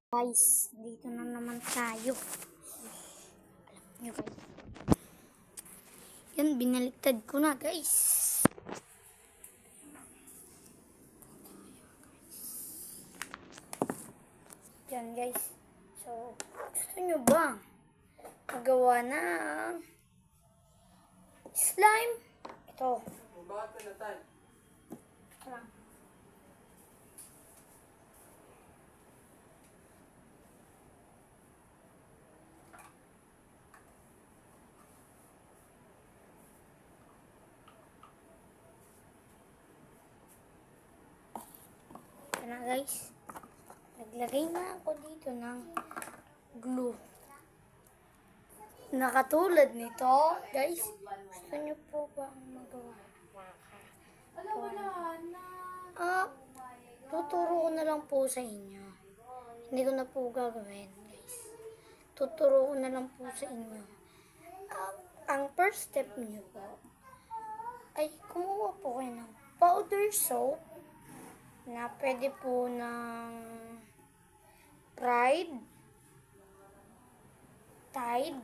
Guys, dito na naman tayo. Alam nyo guys. Yan, binaliktad ko na guys. Yan guys. So, gusto nyo ba magawa ng slime? Ito. Lang. Na guys, naglagay na ako dito ng glue na katulad nito guys. Gusto nyo po ba ang magawa? Tuturo ko na lang po sa inyo. Hindi ko na po gagawin guys. Tuturo ko na lang po sa inyo. Ang first step nyo po ay kumuha po kayo ng powder soap na pwede po ng Pride, Tide,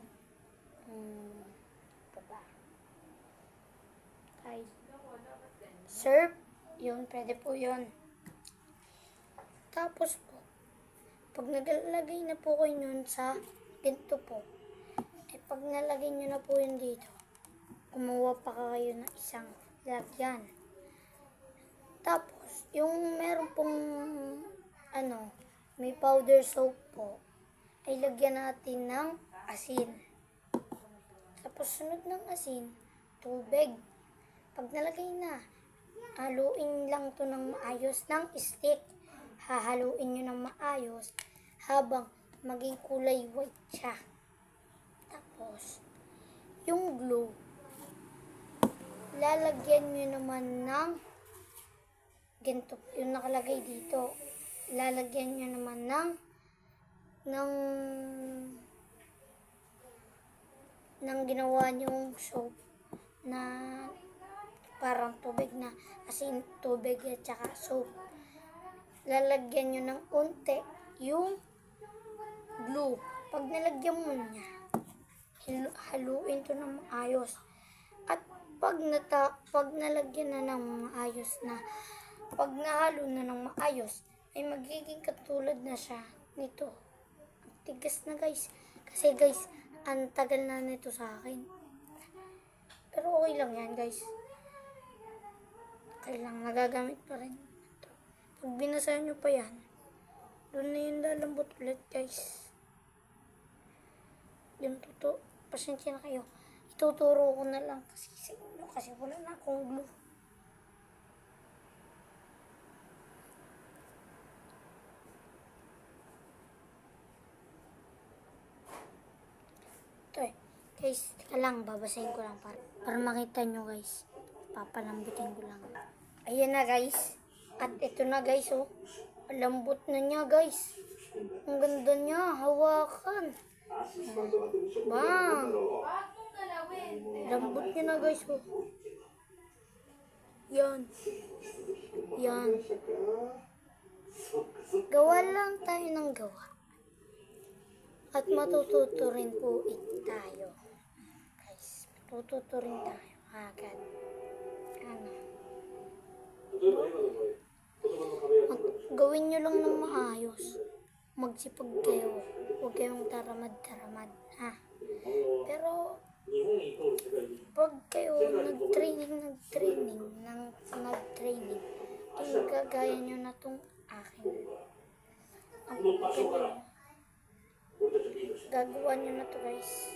Tide, Surf, yun, pwede po yun. Tapos po, pag naglagay na po kayo yun sa ganito po, pag nalagay nyo na po yun dito, kumuha pa kayo ng isang lagyan. Tapos, yung meron pong, may powder soap po, ay lagyan natin ng asin. Tapos, sunod ng asin, tubig. Pag nalagay na, haluin lang to ng maayos ng stick. Hahaluin nyo ng maayos habang maging kulay white siya. Tapos, yung glue, lalagyan nyo naman ng ganito, yung nakalagay dito. Lalagyan nyo naman ng ginawa nyong soap na parang tubig na asin, tubig at saka soap. Lalagyan nyo ng unti yung glue. Pag nalagyan mo niya, haluin to ng maayos. At pag nalagyan na ng maayos na, pag nahalo na ng maayos, ay magiging katulad na siya nito. Ang tigas na guys. Kasi guys, ang tagal na nito sa akin. Pero okay lang yan guys. Okay lang, nagagamit pa rin. Pag binasahan nyo pa yan, doon na yung lalambot ulit guys. Yung pasensya na kayo. Ituturo ko na lang kasi sa inyo kasi wala na akong glue. Guys, teka lang, babasahin ko lang para makita nyo guys. Papalambutin ko lang. Ayan na guys. At ito na guys, oh. Lambot na niya guys. Ang ganda niya, hawakan. Bang! Lambot niya na guys, oh. Yan. Yan. Gawa lang tayo ng gawa. At matututo rin po tayo. Guys, matututo rin tayo. Agad. Gawin nyo lang ng maayos. Magsipag kayo. Huwag kayong taramad-taramad. Ha? Pero, pag kayo nag-training, yung gagaya nyo na itong akin. Ang gagawin gagawa nyo na to guys.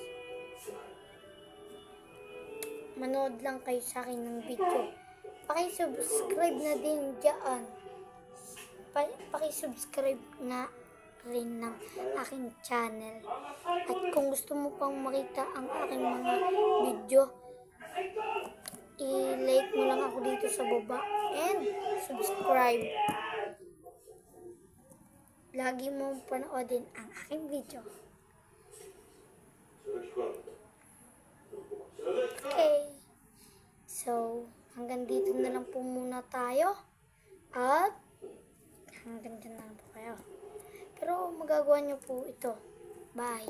Manood lang kayo sa akin ng video. Paki-subscribe na din dyan. Paki-subscribe na rin ng aking channel. At kung gusto mo pang makita ang aking mga video, i-like mo lang ako dito sa baba and subscribe. Lagi mo panoodin ang aking video. Okay. So, hanggang dito na lang po muna tayo. At hanggang dyan na lang po kayo. Pero magagawa nyo po ito. Bye.